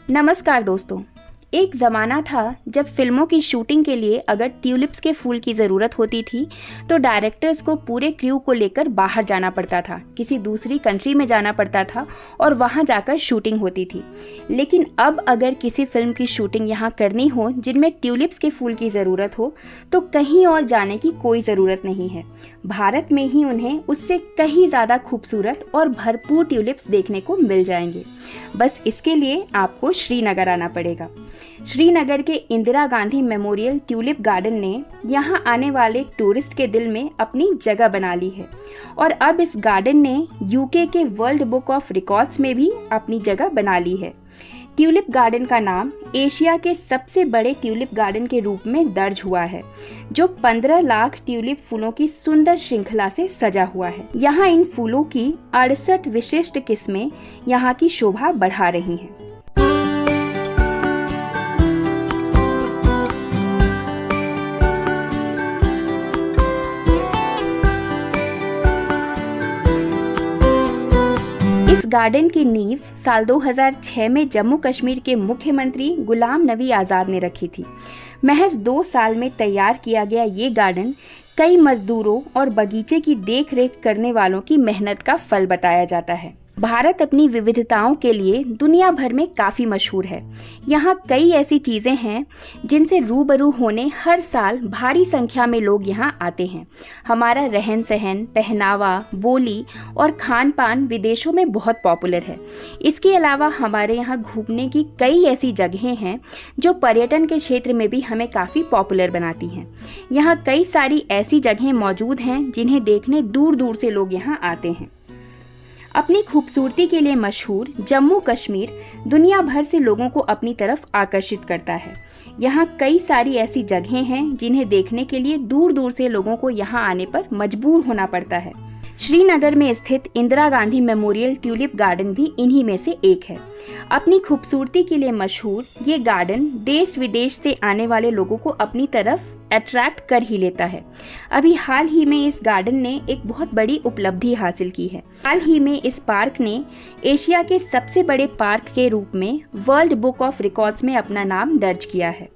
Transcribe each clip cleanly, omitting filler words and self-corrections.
नमस्कार दोस्तों। एक ज़माना था जब फिल्मों की शूटिंग के लिए अगर ट्यूलिप्स के फूल की ज़रूरत होती थी तो डायरेक्टर्स को पूरे क्रू को लेकर बाहर जाना पड़ता था, किसी दूसरी कंट्री में जाना पड़ता था और वहां जाकर शूटिंग होती थी। लेकिन अब अगर किसी फिल्म की शूटिंग यहां करनी हो जिनमें ट्यूलिप्स के फूल की ज़रूरत हो तो कहीं और जाने की कोई ज़रूरत नहीं है। भारत में ही उन्हें उससे कहीं ज़्यादा खूबसूरत और भरपूर ट्यूलिप्स देखने को मिल जाएंगे। बस इसके लिए आपको श्रीनगर आना पड़ेगा। श्रीनगर के Indira Gandhi memorial tulip garden ने यहाँ आने वाले टूरिस्ट के दिल में अपनी जगह बना ली है और अब इस गार्डन ने यूके के वर्ल्ड बुक ऑफ रिकॉर्ड्स में भी अपनी जगह बना ली है। ट्यूलिप गार्डन का नाम एशिया के सबसे बड़े ट्यूलिप गार्डन के रूप में दर्ज हुआ है, जो 15 लाख ट्यूलिप फूलों की सुंदर श्रृंखला से सजा हुआ है। यहाँ इन फूलों की 68 विशिष्ट किस्में यहाँ की शोभा बढ़ा रही हैं। इस गार्डन की नींव साल 2006 में जम्मू कश्मीर के मुख्यमंत्री गुलाम नबी आज़ाद ने रखी थी। महज 2 साल में तैयार किया गया ये गार्डन कई मजदूरों और बगीचे की देखरेख करने वालों की मेहनत का फल बताया जाता है। भारत अपनी विविधताओं के लिए दुनिया भर में काफ़ी मशहूर है। यहाँ कई ऐसी चीज़ें हैं जिनसे रूबरू होने हर साल भारी संख्या में लोग यहाँ आते हैं। हमारा रहन सहन, पहनावा, बोली और खान पान विदेशों में बहुत पॉपुलर है। इसके अलावा हमारे यहाँ घूमने की कई ऐसी जगहें हैं जो पर्यटन के क्षेत्र में भी हमें काफ़ी पॉपुलर बनाती हैं। यहाँ कई सारी ऐसी जगहें मौजूद हैं जिन्हें देखने दूर दूर से लोग यहाँ आते हैं। अपनी खूबसूरती के लिए मशहूर जम्मू कश्मीर दुनिया भर से लोगों को अपनी तरफ आकर्षित करता है। यहाँ कई सारी ऐसी जगहें हैं जिन्हें देखने के लिए दूर दूर से लोगों को यहाँ आने पर मजबूर होना पड़ता है। श्रीनगर में स्थित Indira Gandhi memorial tulip garden भी इन्हीं में से एक है। अपनी खूबसूरती के लिए मशहूर ये गार्डन देश विदेश से आने वाले लोगों को अपनी तरफ अट्रैक्ट कर ही लेता है। अभी हाल ही में इस गार्डन ने एक बहुत बड़ी उपलब्धि हासिल की है। हाल ही में इस पार्क ने एशिया के सबसे बड़े पार्क के रूप में वर्ल्ड बुक ऑफ रिकॉर्ड्स में अपना नाम दर्ज किया है।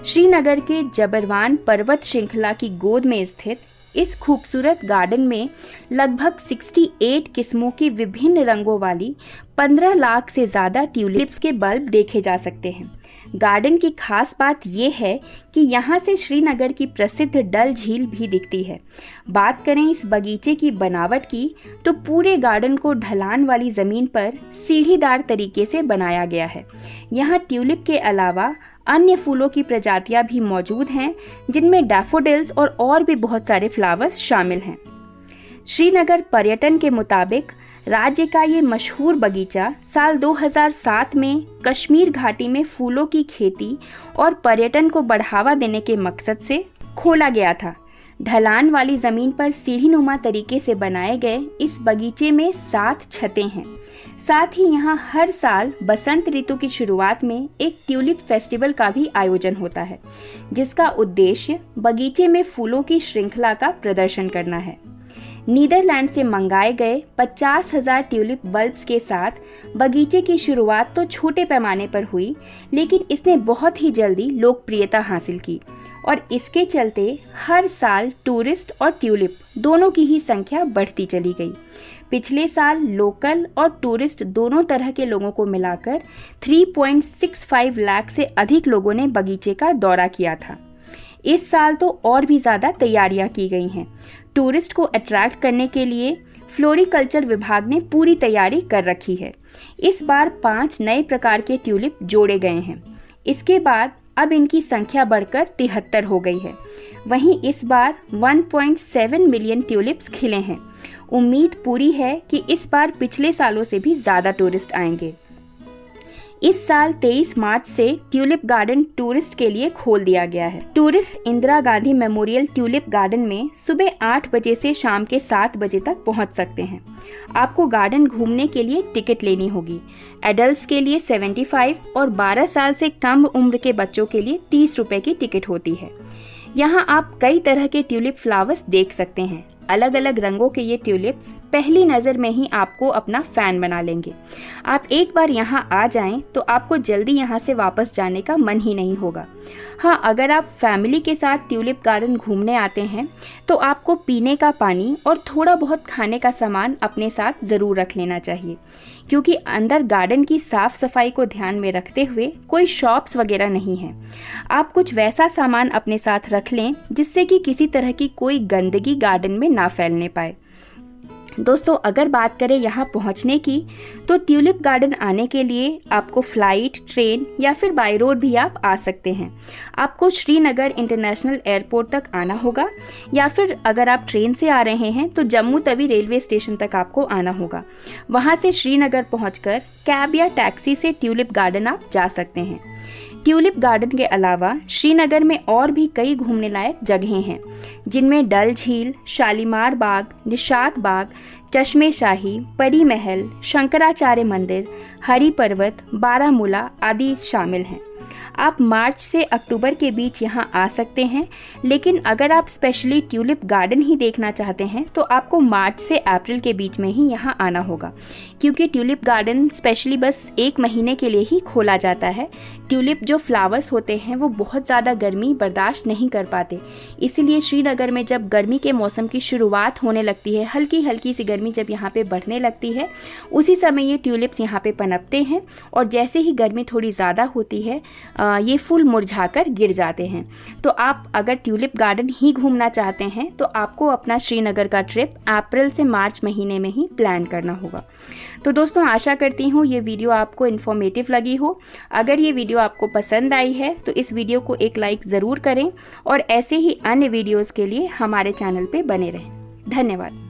श्रीनगर के जबरवान पर्वत श्रृंखला की गोद में स्थित इस खूबसूरत गार्डन में लगभग 68 किस्मों की विभिन्न रंगों वाली 15 लाख से ज़्यादा ट्यूलिप्स के बल्ब देखे जा सकते हैं। गार्डन की खास बात यह है कि यहाँ से श्रीनगर की प्रसिद्ध डल झील भी दिखती है। बात करें इस बगीचे की बनावट की तो पूरे गार्डन को ढलान वाली ज़मीन पर सीढ़ीदार तरीके से बनाया गया है। यहाँ ट्यूलिप के अलावा अन्य फूलों की प्रजातियां भी मौजूद हैं जिनमें डैफोडिल्स और भी बहुत सारे फ्लावर्स शामिल हैं। श्रीनगर पर्यटन के मुताबिक राज्य का ये मशहूर बगीचा साल 2007 में कश्मीर घाटी में फूलों की खेती और पर्यटन को बढ़ावा देने के मकसद से खोला गया था। ढलान वाली ज़मीन पर सीढ़ीनुमा तरीके से बनाए गए इस बगीचे में 7 छतें हैं। साथ ही यहाँ हर साल बसंत ऋतु की शुरुआत में एक ट्यूलिप फेस्टिवल का भी आयोजन होता है, जिसका उद्देश्य बगीचे में फूलों की श्रृंखला का प्रदर्शन करना है। नीदरलैंड से मंगाए गए 50,000 ट्यूलिप बल्ब्स के साथ बगीचे की शुरुआत तो छोटे पैमाने पर हुई, लेकिन इसने बहुत ही जल्दी लोकप्रियता हासिल की और इसके चलते हर साल टूरिस्ट और ट्यूलिप दोनों की ही संख्या बढ़ती चली गई। पिछले साल लोकल और टूरिस्ट दोनों तरह के लोगों को मिलाकर 3.65 लाख से अधिक लोगों ने बगीचे का दौरा किया था। इस साल तो और भी ज़्यादा तैयारियां की गई हैं। टूरिस्ट को अट्रैक्ट करने के लिए फ्लोरिकल्चर विभाग ने पूरी तैयारी कर रखी है। इस बार 5 नए प्रकार के ट्यूलिप जोड़े गए हैं। इसके बाद अब इनकी संख्या बढ़कर 73 हो गई है। वहीं इस बार 1.7 मिलियन ट्यूलिप्स खिले हैं। उम्मीद पूरी है कि इस बार पिछले सालों से भी ज़्यादा टूरिस्ट आएंगे। इस साल 23 मार्च से ट्यूलिप गार्डन टूरिस्ट के लिए खोल दिया गया है। Tourist Indira Gandhi memorial tulip garden में सुबह 8 बजे से शाम के 7 बजे तक पहुंच सकते हैं। आपको गार्डन घूमने के लिए टिकट लेनी होगी। एडल्ट्स के लिए 75 और 12 साल से कम उम्र के बच्चों के लिए 30 रुपए की टिकट होती है। यहाँ आप कई तरह के ट्यूलिप फ्लावर्स देख सकते हैं। अलग अलग रंगों के ये ट्यूलिप्स पहली नज़र में ही आपको अपना फ़ैन बना लेंगे। आप एक बार यहाँ आ जाएं तो आपको जल्दी यहाँ से वापस जाने का मन ही नहीं होगा। हाँ, अगर आप फैमिली के साथ ट्यूलिप गार्डन घूमने आते हैं तो आपको पीने का पानी और थोड़ा बहुत खाने का सामान अपने साथ ज़रूर रख लेना चाहिए, क्योंकि अंदर गार्डन की साफ़ सफाई को ध्यान में रखते हुए कोई शॉप्स वगैरह नहीं है। आप कुछ वैसा सामान अपने साथ रख लें जिससे कि किसी तरह की कोई गंदगी गार्डन में ना फैलने पाए। दोस्तों, अगर बात करें यहाँ पहुँचने की, तो ट्यूलिप गार्डन आने के लिए आपको फ़्लाइट, ट्रेन या फिर बाय रोड भी आप आ सकते हैं। आपको श्रीनगर इंटरनेशनल एयरपोर्ट तक आना होगा, या फिर अगर आप ट्रेन से आ रहे हैं तो जम्मू तवी रेलवे स्टेशन तक आपको आना होगा। वहाँ से श्रीनगर पहुँचकर कैब या टैक्सी से ट्यूलिप गार्डन आप जा सकते हैं। ट्यूलिप गार्डन के अलावा श्रीनगर में और भी कई घूमने लायक जगहें हैं, जिनमें डल झील, शालीमार बाग, निशात बाग, चश्मे शाही, परी महल, शंकराचार्य मंदिर, हरि पर्वत, बारामूला आदि शामिल हैं। आप मार्च से अक्टूबर के बीच यहाँ आ सकते हैं, लेकिन अगर आप स्पेशली ट्यूलिप गार्डन ही देखना चाहते हैं तो आपको मार्च से अप्रैल के बीच में ही यहाँ आना होगा, क्योंकि ट्यूलिप गार्डन स्पेशली बस 1 महीने के लिए ही खोला जाता है। ट्यूलिप जो फ्लावर्स होते हैं वो बहुत ज़्यादा गर्मी बर्दाश्त नहीं कर पाते, इसीलिए श्रीनगर में जब गर्मी के मौसम की शुरुआत होने लगती है, हल्की हल्की सी गर्मी जब यहाँ पे बढ़ने लगती है, उसी समय ये ट्यूलिप्स यहाँ पे पनपते हैं और जैसे ही गर्मी थोड़ी ज़्यादा होती है ये फूल मुरझाकर गिर जाते हैं। तो आप अगर ट्यूलिप गार्डन ही घूमना चाहते हैं तो आपको अपना श्रीनगर का ट्रिप अप्रैल से मार्च महीने में ही प्लान करना होगा। तो दोस्तों, आशा करती हूँ ये वीडियो आपको इन्फॉर्मेटिव लगी हो। अगर ये वीडियो आपको पसंद आई है तो इस वीडियो को एक लाइक ज़रूर करें और ऐसे ही अन्य वीडियोज़ के लिए हमारे चैनल पे बने रहें। धन्यवाद।